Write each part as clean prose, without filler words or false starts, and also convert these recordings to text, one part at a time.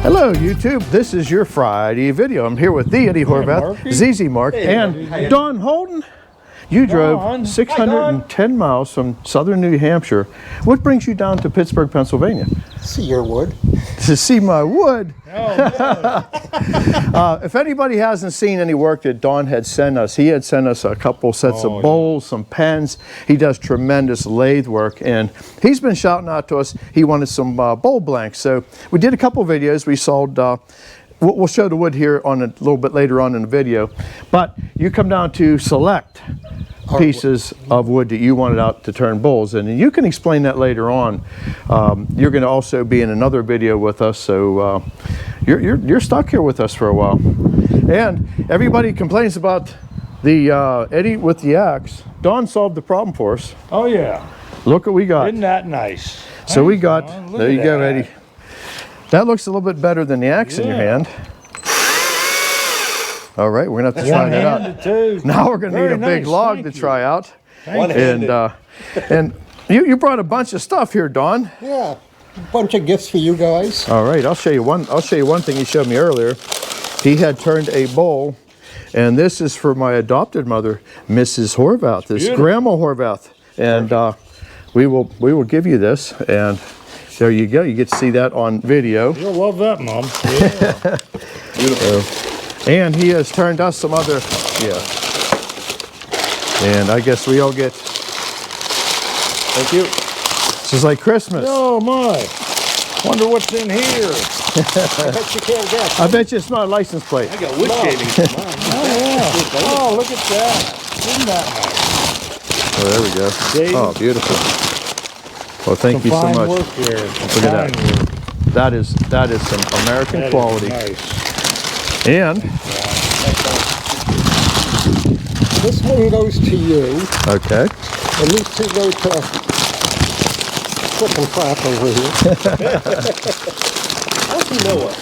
Hello YouTube, this is your Friday video. I'm here with the Eddie Horvath, ZZ Mark, and Don Holden. You drove 610 miles from southern New Hampshire. What brings you down to Pittsburgh, Pennsylvania? See your wood. To see my wood. Oh, If anybody hasn't seen any work that Don had sent us, he had sent us a couple sets of bowls, some pens. He does tremendous lathe work, and he's been shouting out to us he wanted some bowl blanks. So we did a couple videos. We sold, we'll show the wood here on a little bit later on in the video, but you come down to select pieces of wood that you wanted out to turn bowls, and you can explain that later on. You're going to also be in another video with us, so you're stuck here with us for a while. And everybody complains about the Eddie with the axe. Don solved the problem for us. oh yeah. Look what we got. Isn't that nice? So we got, Don. Look there you at go, that. Eddie. That looks a little bit better than the axe in your hand. All right, we're going to have to try that out. One-handed too. Now we're going to need a Very big nice, log thank to you. try out. Thank you. And you brought a bunch of stuff here, Don. Yeah, a bunch of gifts for you guys. All right, I'll show you one thing he showed me earlier. He had turned a bowl, and this is for my adopted mother, Mrs. Horvath, this Beautiful. Grandma Horvath. And we will give you this, and there you go. You get to see that on video. You'll love that, Mom. Yeah. Beautiful. And he has turned us some other, and I guess we all get, thank you. This is like Christmas. Oh my. Wonder what's in here. I bet you can't guess. I bet you it's not a license plate. I got wood shavings in mine. Oh yeah. Oh, look at that. Isn't that nice? Oh, there we go. David. Oh, beautiful. Well, thank you so Fine much. work here. Look at that. That is some American That is quality. nice. And This one goes to you, okay. and these two go to Flip and Flap over here. How's he know us?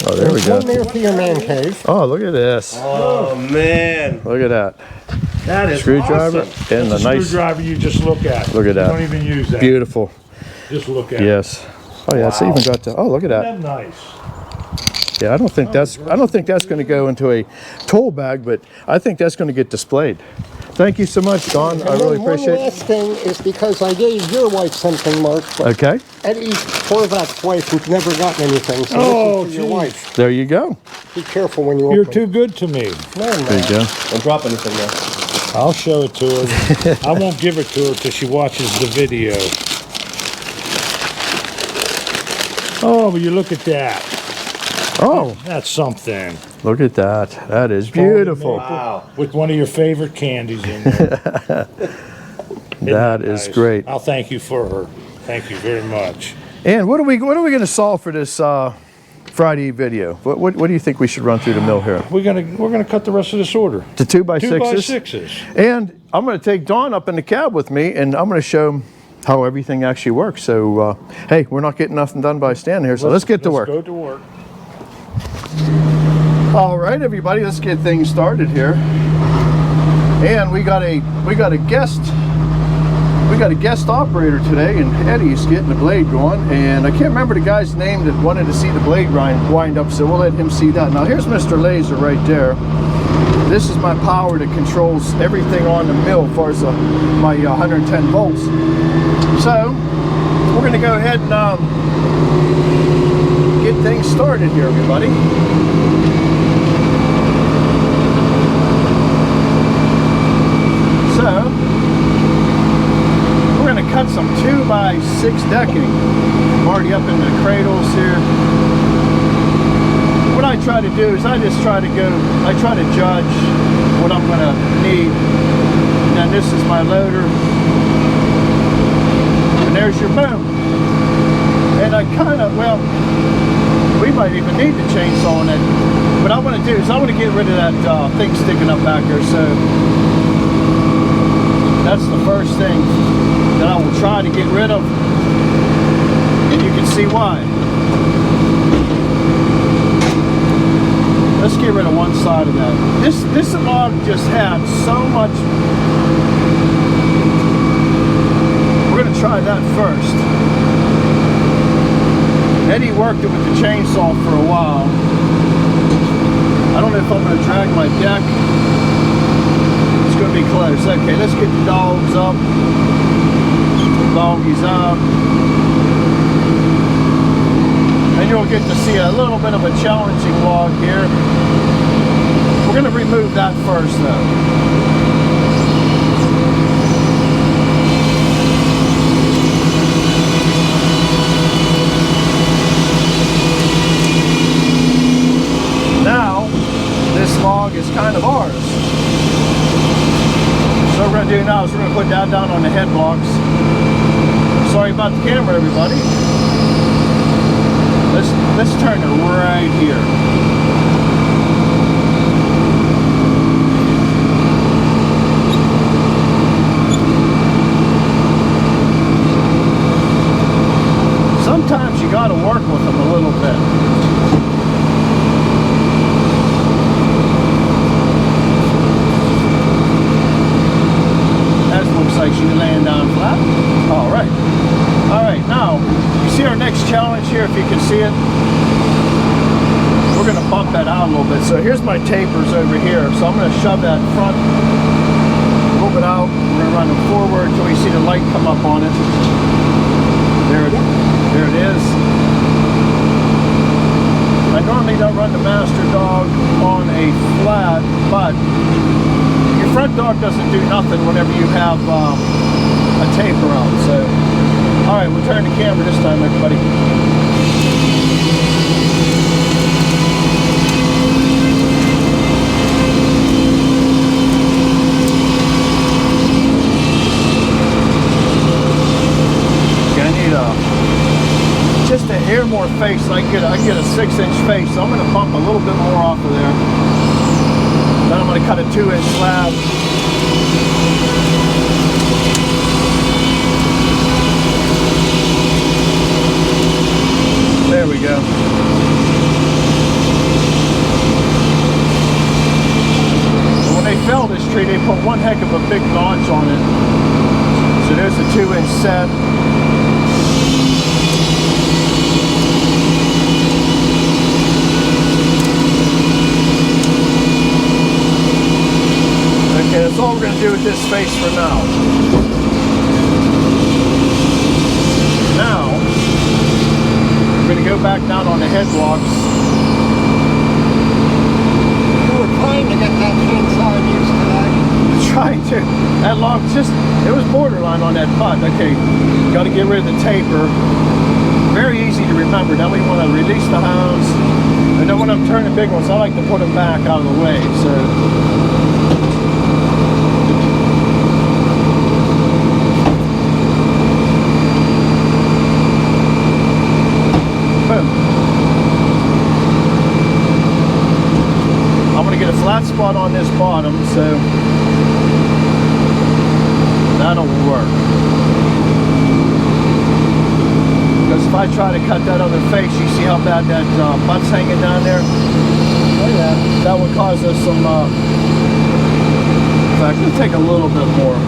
Oh, there we There's go. one there for your man cave. Oh, look at this. Oh man, Look at that. that is Screwdriver awesome. and the The nice, screwdriver you just look at. Look at that. Don't even use that. beautiful. Just look at it. Yes. Oh yeah, it's even got the. Oh, look at that. Isn't that nice? Yeah, I don't think that's going to go into a tool bag, but I think that's going to get displayed. Thank you so much, Don. I And really then one appreciate it. last thing is because I gave your wife something, Mark, but Okay, Eddie Horvath's wife who's never gotten anything, so Oh, this is for your geez. wife. there you go. Be careful when you You're open. too good to me. No, There you go. Don't drop anything there. I'll show it to her. I won't give it to her till she watches the video. Oh, but you look at that. Oh, That's something. look at that. That is beautiful. Wow. With one of your favorite candies in there. That is Nice. great. I'll thank you for her. Thank you very much. And what are we going to solve for this Friday video? What do you think we should run through the mill here? We're gonna cut the rest of this order. The 2x6s. 2x6s. And I'm going to take Dawn up in the cab with me, and I'm going to show him how everything actually works. So, hey, we're not getting nothing done by standing here, so let's get to work. Go to work. All right, everybody, let's get things started here. And we got a guest operator today, and Eddie's getting the blade going. And I can't remember the guy's name that wanted to see the blade wind up, so we'll let him see that. Now here's Mr. Laser right there. This is my power that controls everything on the mill as far as my 110 volts. So we're going to go ahead and get things started here, everybody. So we're going to cut some 2x6 decking. I'm already up into the cradles here. What I try to do is I try to judge what I'm going to need. And then this is my loader. And there's your boom. And I kind of, well, we might even need the chainsaw on it. What I want to do is I want to get rid of that thing sticking up back there. So that's the first thing that I will try to get rid of. And you can see why. Let's get rid of one side of that. This log just had so much. We're going to try that first. Eddie worked it with the chainsaw for a while. I don't know if I'm going to drag my deck. It's going to be close. Okay, let's get the dogs up. Doggies up. And you'll get to see a little bit of a challenging log here. We're going to remove that first though. Log is kind of ours. So what we're going to do now is we're going to put that down on the head blocks. Sorry about the camera, everybody. Let's turn it right here. Sometimes you got to work with them a little bit. Like she's laying down flat. All right, now you see our next challenge here. If you can see it, we're going to bump that out a little bit. So here's my tapers over here, so I'm going to shove that front a little bit out. We're going to run them forward until we see the light come up on it. There it is. I normally don't run the master dog on a flat, but front dog doesn't do nothing whenever you have a taper out. So, all right, we'll turn the camera this time, everybody. Okay, I need just a hair more face. So I get a 6-inch face, so I'm going to bump a little bit more off of there. Then I'm going to cut a 2-inch slab. There we go. And when they fell this tree, they put one heck of a big notch on it. So there's a 2-inch set. Okay, that's all we're going to do with this space for now. Now, we're going to go back down on the head blocks. You were trying to get that chainsaw used today. Trying to. That log it was borderline on that butt. Okay, got to get rid of the taper. Very easy to remember. Now we want to release the hounds. And then when I'm turning big ones, I like to put them back out of the way. So. I'm going to get a flat spot on this bottom, so that'll work. Because if I try to cut that other face, you see how bad that butt's hanging down there? Oh yeah. That would cause us some, in fact, let's take a little bit more.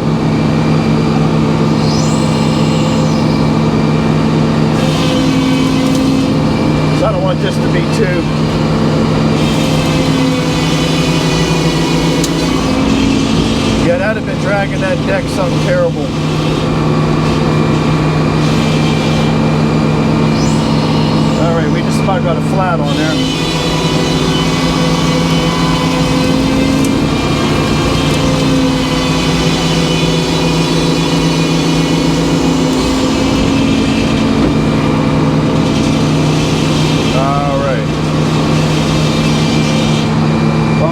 So I don't want this to be too... Yeah, that'd have been dragging that deck something terrible. All right, we just about got a flat on there.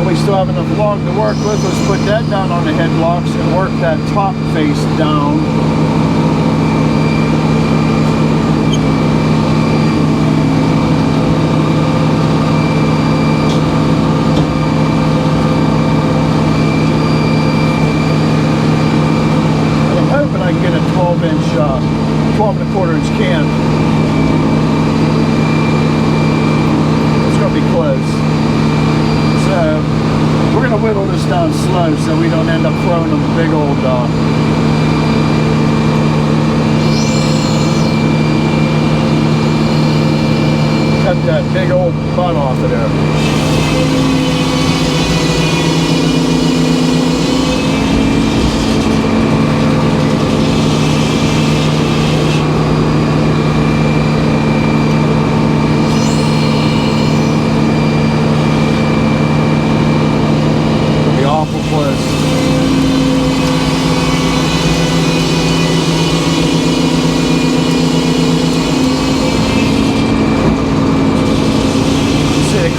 We still have enough log to work with. Let's put that down on the head blocks and work that top face down. And I'm hoping I can get a 12-inch, 12 1/4 inch can. It's going to be close. So we're going to whittle this down slow so we don't end up throwing them a big old whole butt off of there. It'll be awful close.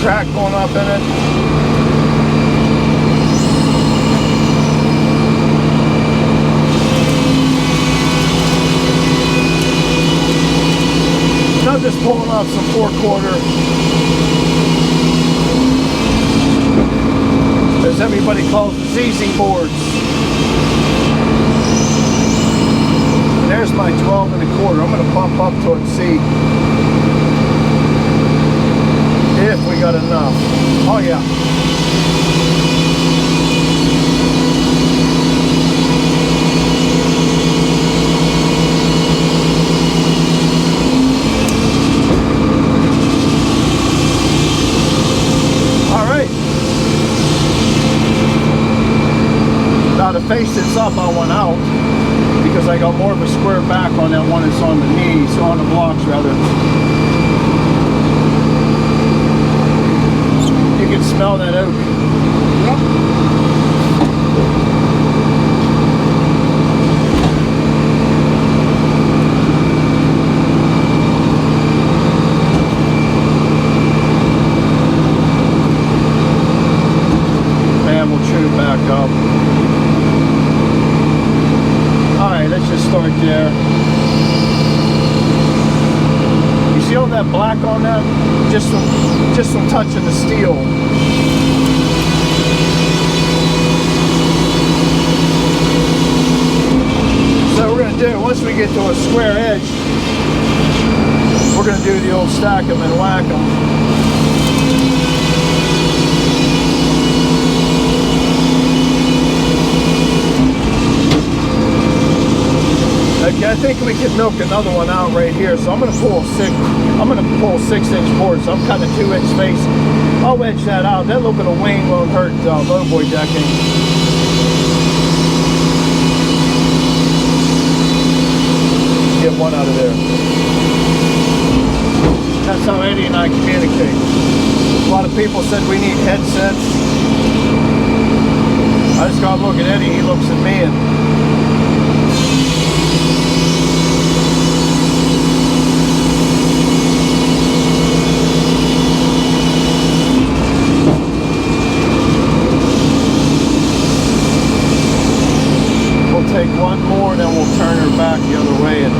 Crack going up in it. Now I'm just pulling off some 4/4. As everybody calls the ZZ boards. And there's my 12 1/4. I'm going to bump up towards C. If we got enough. Oh yeah. All right. Now to face this up, I went out because I got more of a square back on that one that's on the knees, so on the blocks rather. You can smell that oak. Yep. And we'll tune it back up. Alright, let's just start there. You see all that black on that? Just from touching the steel. So we're going to do, once we get to a square edge, we're going to do the old stack them and whack them. Okay, I think we can milk another one out right here. So I'm going to pull 6-inch boards. So I'm cutting a 2-inch space. I'll edge that out. That little bit of wing won't hurt lowboy decking. Get one out of there. That's how Eddie and I communicate. A lot of people said we need headsets. I just gotta look at Eddie. He looks at me and. Take one more, then we'll turn her back the other way. And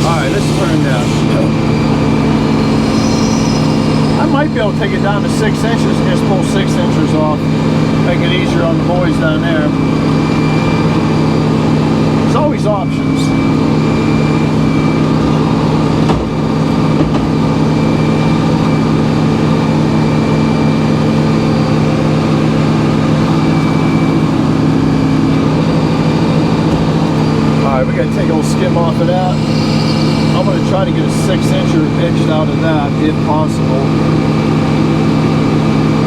all right, let's turn that. I might be able to take it down to 6 inches and just pull 6 inches off. Make it easier on the boys down there. There's always options. Alright, we gotta take a little skim off of that. I'm gonna try to get a 6-incher edged out of that if possible.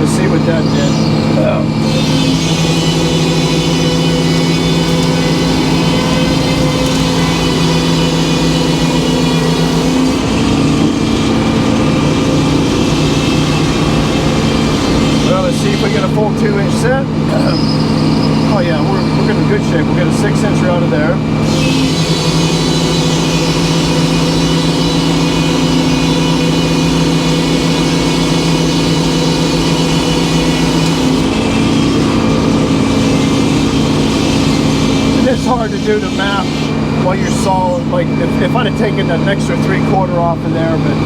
Let's see what that did. Well, let's see if we get a full 2-inch set. Oh yeah, we're in good shape. We'll get a 6-incher out of there. And it's hard to do the math while you're sawing. Like if I'd have taken an extra 3/4 off of there, but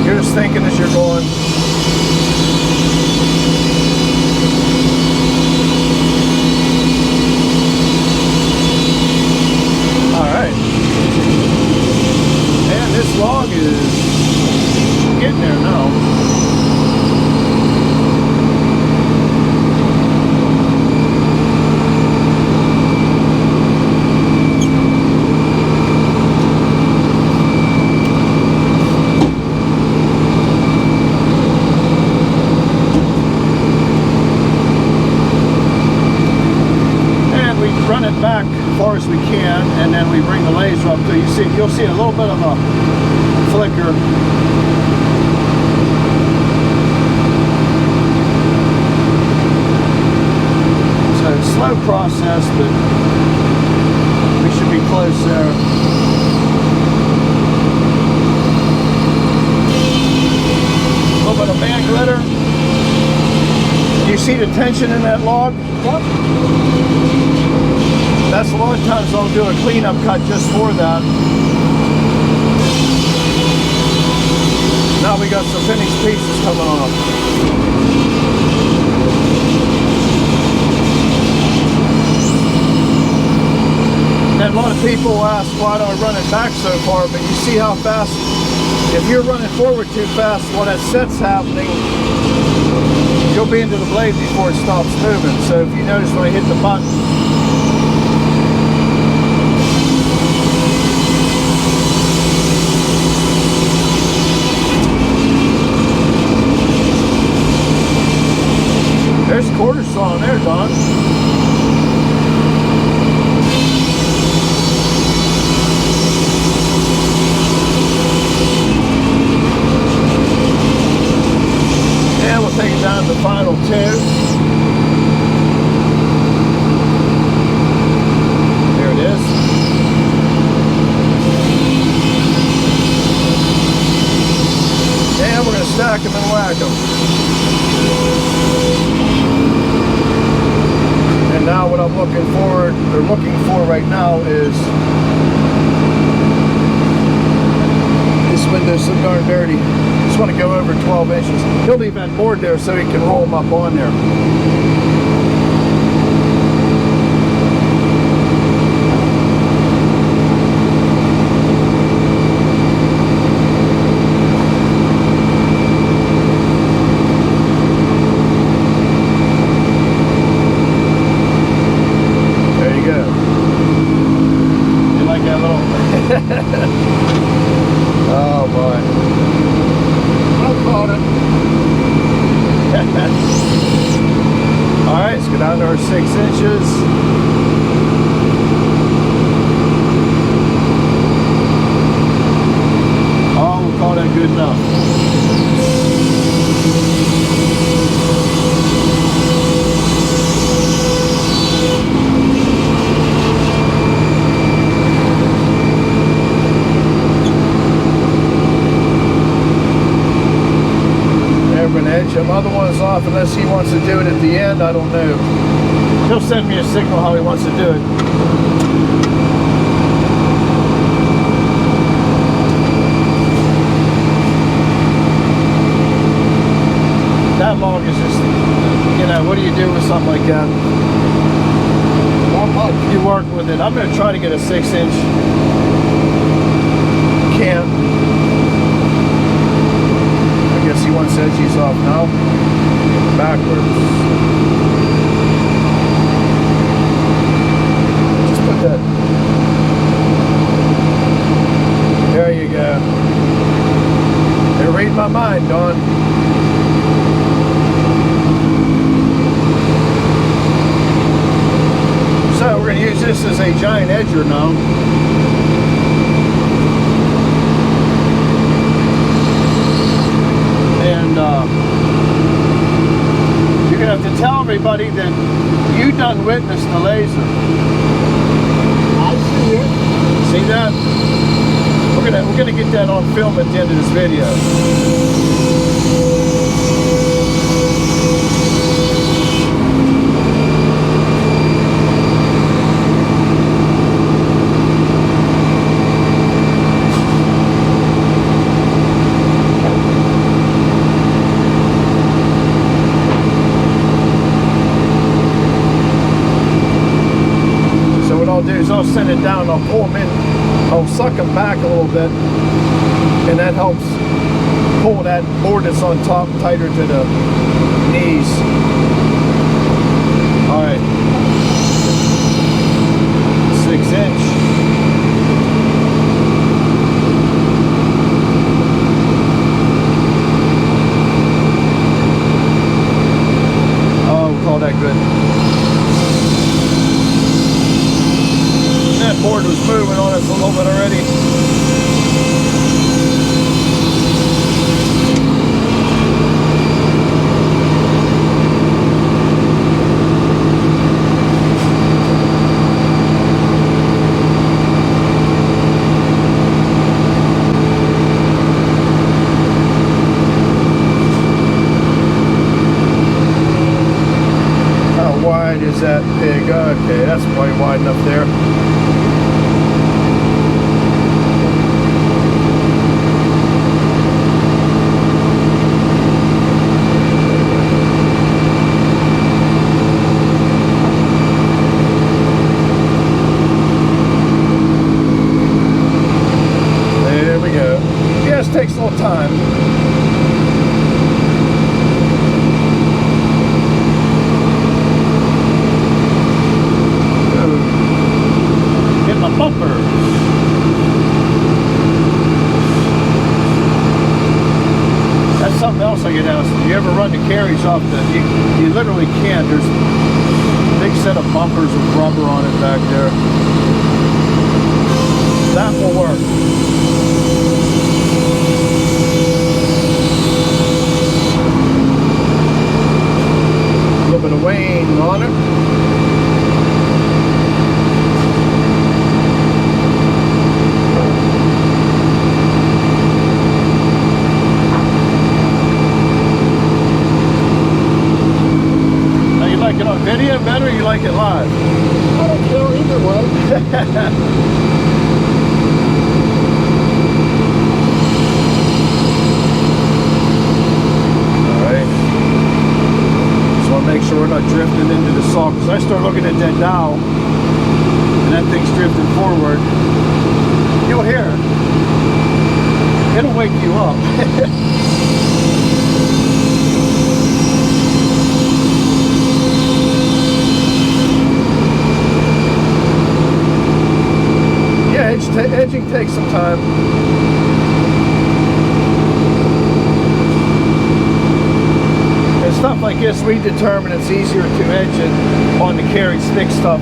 you're just thinking as you're going. All right. me bring the laser up to you. You'll see a little bit of a flicker. So slow process, but we should be close there. A little bit of man glitter. You see the tension in that log? Yep. That's a lot of times I'll do a cleanup cut just for that. Now we got some finished pieces coming off. And a lot of people ask why do I run it back so far, but you see how fast, if you're running forward too fast while that set's happening, you'll be into the blade before it stops moving. So if you notice when I hit the button, there's quarter saw in there, Don. And we'll take it down to the final two. There it is. And we're going to stack them and whack them. And now what I'm looking for right now is this window's so darn dirty. Just want to go over 12 inches. He'll leave that board there so he can roll them up on there. Oh boy. I caught it. Alright, let's go down to our 6 inches. Oh, we'll call that good enough. Edge some other ones off unless he wants to do it at the end. I don't know. He'll send me a signal how he wants to do it. That log is just, you know, what do you do with something like that? Not much. You work with it. I'm going to try to get a 6-inch. Can't. I guess he wants edges off now. Backwards. Just put that. There you go. They're reading my mind, Don. So we're going to use this as a giant edger now. You're going to have to tell everybody that you done witnessed the laser. I see it. See that? We're gonna get that on film at the end of this video. I'll send it down, I'll pull them in, I'll suck them back a little bit, and that helps pull that board that's on top tighter to the knees. Alright, 6 inch. Oh, we'll call that good. Board was moving on us a little bit already. How wide is that pig? Okay, that's probably wide enough there. There we go. Yes, takes a little time. Hit my bumper. That's something else I get asked. You ever run the carries off the? You literally can't. There's a big set of bumpers with rubber on it back there. That will work. A little bit of wane on it. Now you like it on video better or you like it live? I don't care either way. Alright. Just want to make sure we're not drifting into the saw, because I start looking at that dial and that thing's drifting forward. You'll hear it. It'll wake you up. Yeah, edging takes some time. And stuff like this, we determine it's easier to edge it on the carry stick stuff.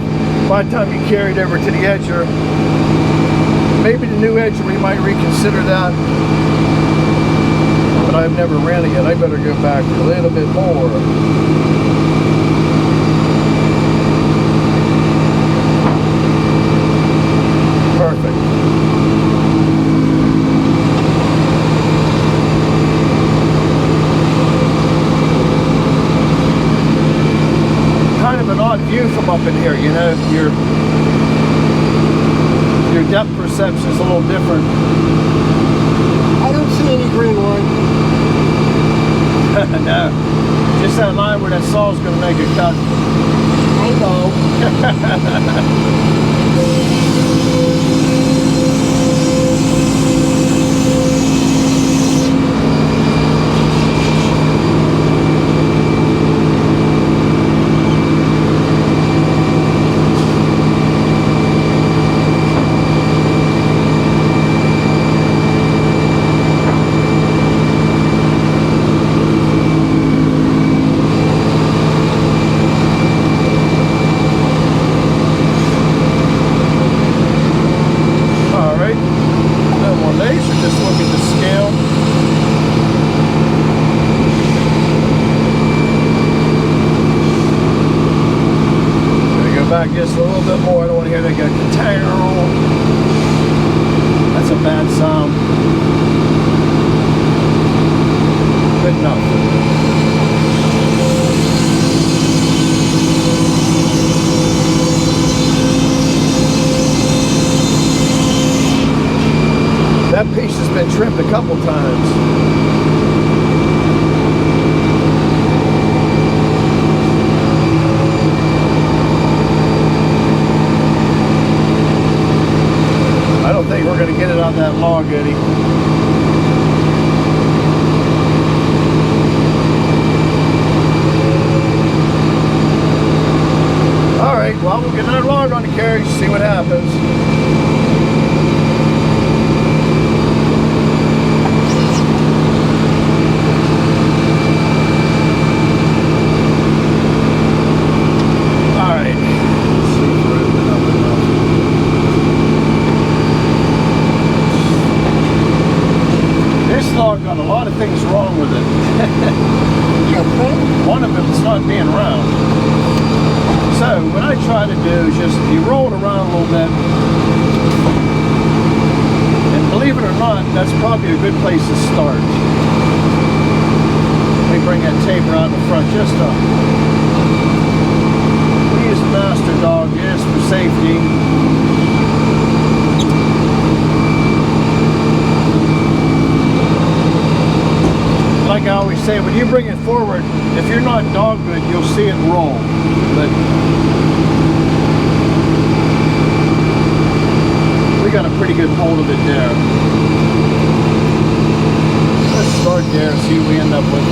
By the time you carry it over to the edger, maybe the new edger, we might reconsider that. But I've never ran it yet. I better go back a little bit more. Perfect. Kind of an odd view from up in here, you know. Your depth perception is a little different. I don't see any green line. No, just that line where that saw is going to make a cut. I know. Back just a little bit more. I don't want to hear that go ka-tang. That's a bad sound. Good enough. That piece has been trimmed a couple times. I don't think we're going to get it on that log, Eddie. All right, well, we'll get another log on the carriage, see what happens. All right. Let's see if we're open up enough. So what I try to do is just, you roll it around a little bit. And believe it or not, that's probably a good place to start. Let me bring that tape around the front just up. We use the master dog just for safety. Like I always say, when you bring it forward, if you're not dog good, you'll see it roll. But we got a pretty good hold of it there. Let's start there and see what we end up with.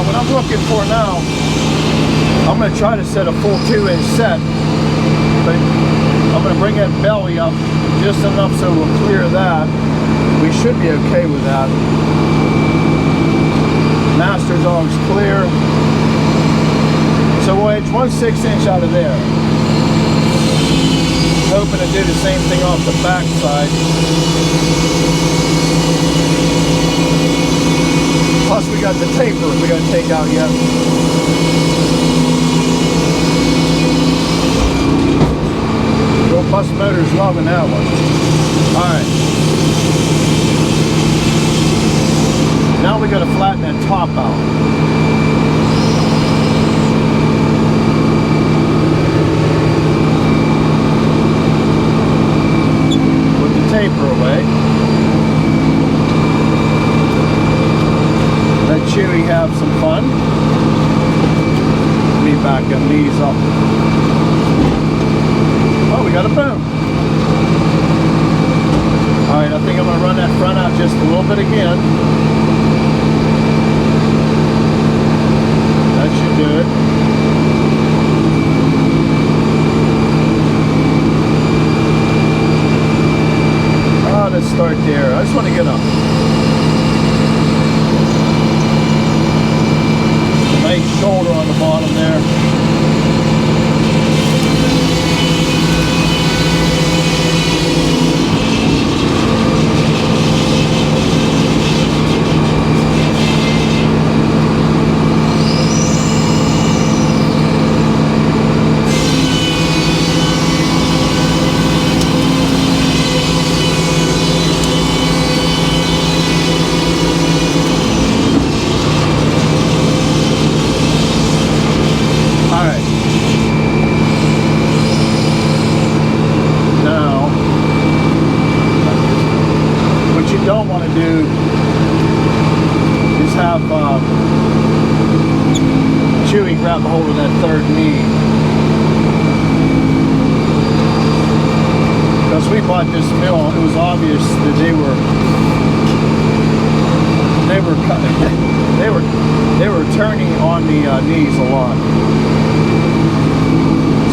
What I'm looking for now, I'm going to try to set a full 2-inch set, but I'm going to bring that belly up just enough so we'll clear that. We should be okay with that. Master dog's clear. So we'll edge 1/6 inch out of there. Hoping to do the same thing off the back side. Plus we got the taper we got to take out yet. Your bus motor's loving that one. Alright. Now we got to flatten that top out. Put the taper away. Let Chewy have some fun. Let me back them knees up. Oh, we got a boom. Alright, I think I'm going to run that front out just a little bit again. That should do it. Oh, let's start there. I just want to get up. Nice shoulder on the bottom there. Chewy grab a hold of that third knee. Because we bought this mill, it was obvious that they were turning on the knees a lot.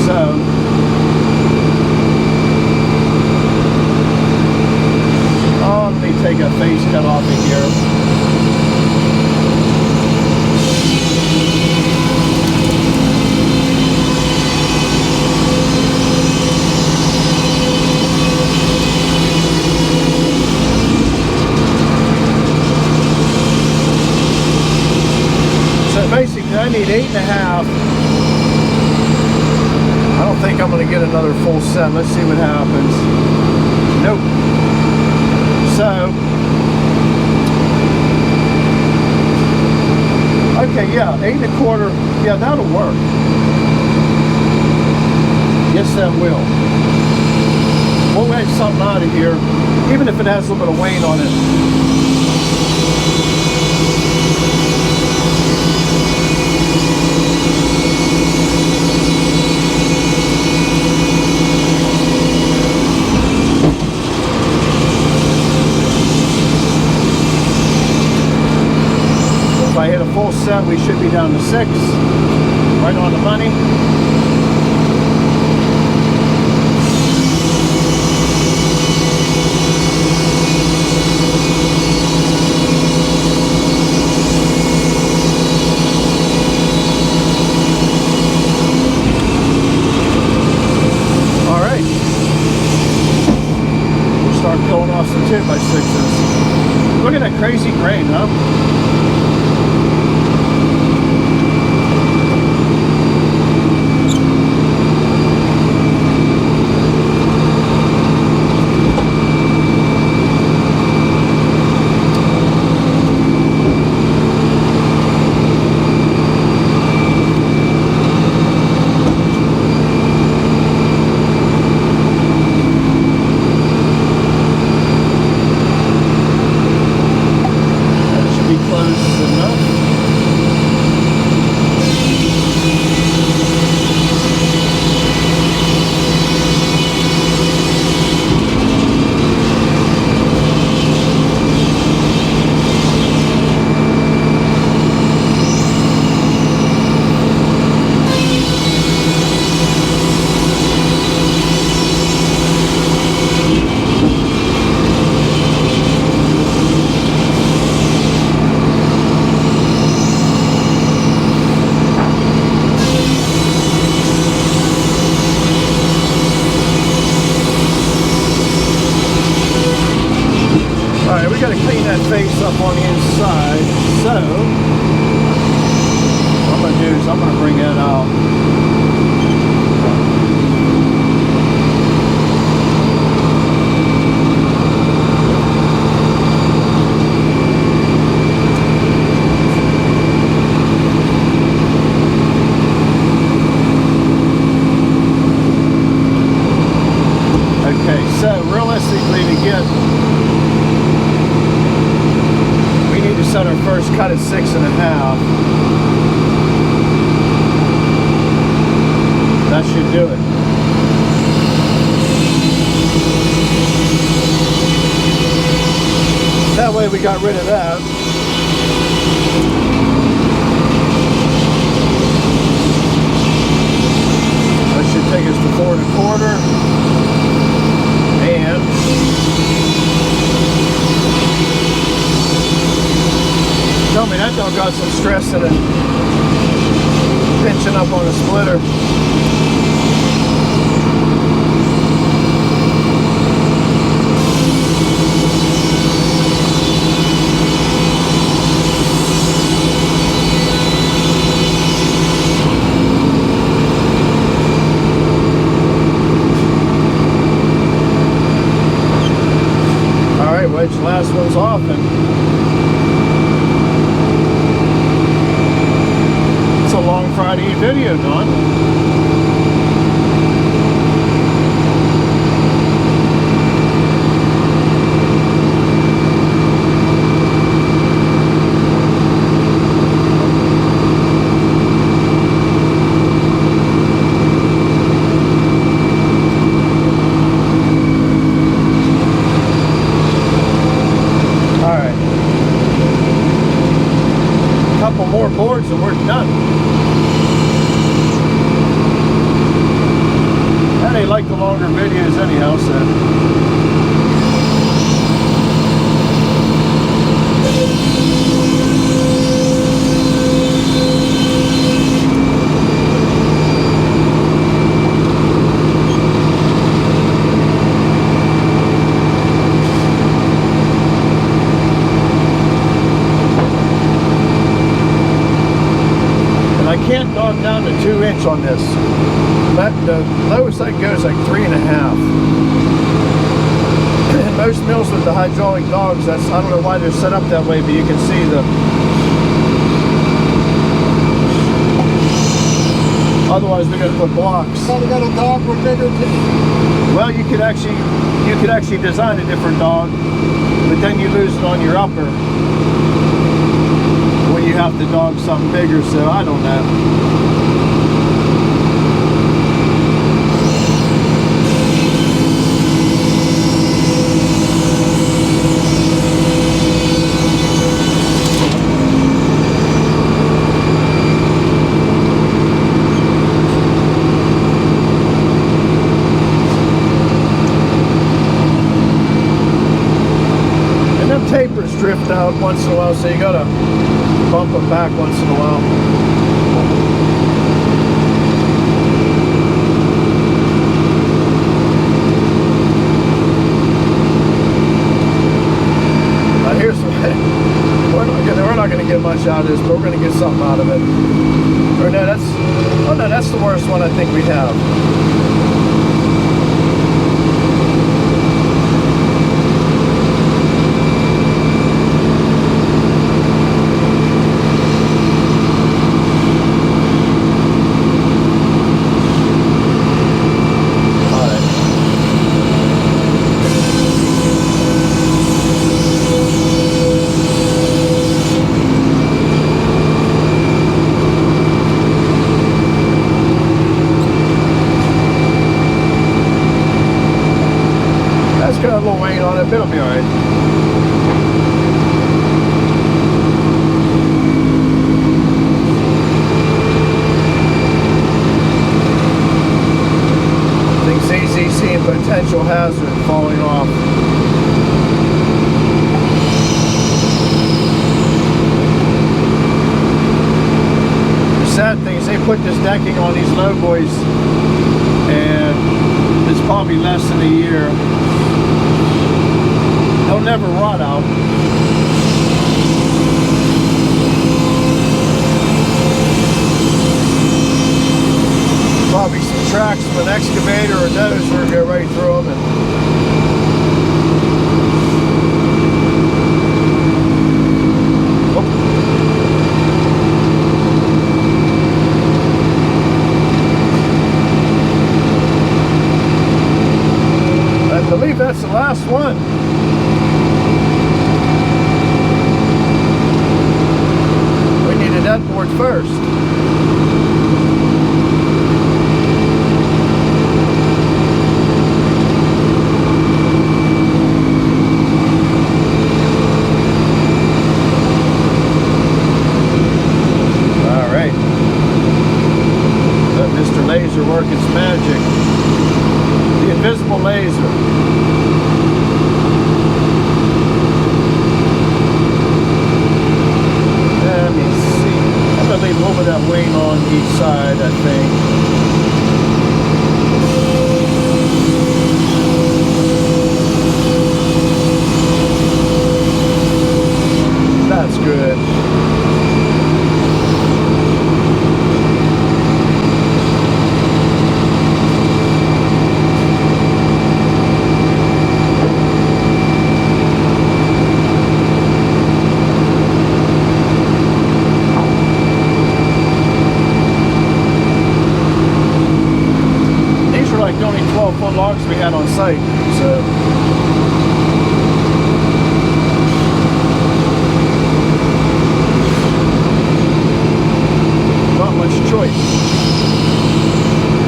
So let me take a face cut off of here. Basically, I need 8.5. I don't think I'm going to get another full set. Let's see what happens. Nope. So, okay, yeah, 8.25. Yeah, that'll work. Yes, that will. We'll edge something out of here, even if it has a little bit of weight on it. If I hit a full set, we should be down to 6. Right on the money. I'm going to bring that out. Okay, so realistically to get, we need to set our first cut at 6.5. That should do it. That way we got rid of that. That should take us to 4.25. And tell me that dog got some stress in it. Pinching up on a splitter. Wedge the last one's off, and it's a long Friday video, Don. More boards and we're done. And they like the longer videos anyhow, so. Can't dog down to 2" on this. The lowest I can go is like 3.5. Most mills with the hydraulic dogs, that's, I don't know why they're set up that way, but you can see the. Otherwise, they're going to put blocks. Probably got a dog with bigger teeth. Well, you could actually design a different dog, but then you lose it on your upper. You have to dog something bigger, so I don't know. And them tapers drift out once in a while, so you gotta bump them back once in a while. Now here's we're not gonna get much out of this, but we're gonna get something out of it. Or no, that's the worst one I think we have. Got a little weight on it, but it'll be alright. Things easy seeing potential hazard falling off. The sad thing is they put this decking on these low boys, and it's probably less than a year. They'll never rot out. cracks with an excavator or dozer, go right through them. I believe that's the last one. We needed that board first. All right. Let Mr. Laser work its magic. The invisible laser. Let me see. I'm gonna leave a little bit of that wing on each side, I think. That's good. Like the only 12-foot logs we had on site, so not much choice.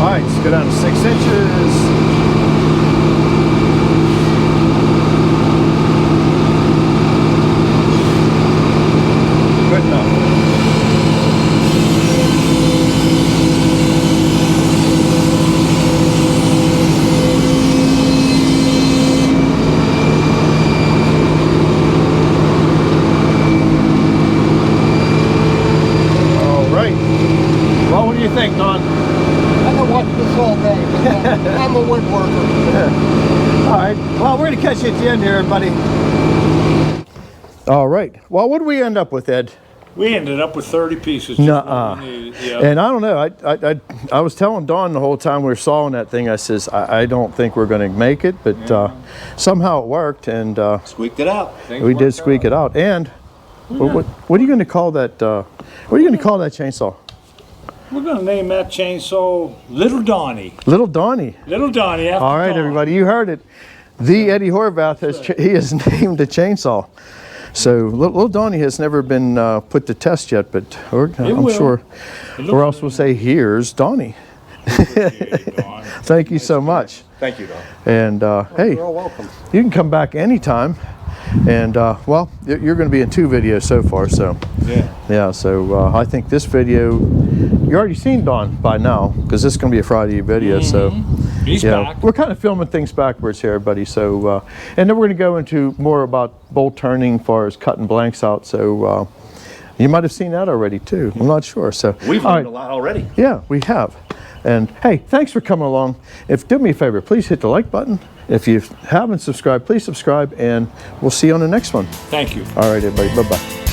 All right, let's go down to 6 inches. Good enough. Well, what do you think, Don? I can watch this all day. I'm a woodworker. All right. Well, we're going to catch you at the end here, everybody. All right. Well, what did we end up with, Ed? We ended up with 30 pieces. just Nuh-uh. what we needed, yeah. And I don't know. I was telling Don the whole time we were sawing that thing. I says I don't think we're going to make it, but somehow it worked, and Squeaked it out. we did squeak it out. And what are you going to call that? What are you going to call that chainsaw? We're going to name that chainsaw Little Donnie. Little Donnie. Little Donnie after All right, Don. everybody, you heard it. The Eddie Horvath has named a chainsaw. So little Donnie has never been put to test yet, but I'm will. sure. Or else we'll say, "Here's Donnie." Don. Thank you so much. Thank you, Don. And hey, You're welcome. you can come back anytime. And well, you're going to be in 2 videos so far. So Yeah. So I think this video you already seen Don by now, because this is going to be a Friday video. So. He's Yeah, back. we're kind of filming things backwards here, everybody. So, and then we're going to go into more about bolt turning, as far as cutting blanks out. So, you might have seen that already too. I'm not sure. So, We've all learned right. a lot already. Yeah, we have. And hey, thanks for coming along. Do me a favor, please hit the like button. If you haven't subscribed, please subscribe, and we'll see you on the next one. Thank you. All right, everybody. Bye bye.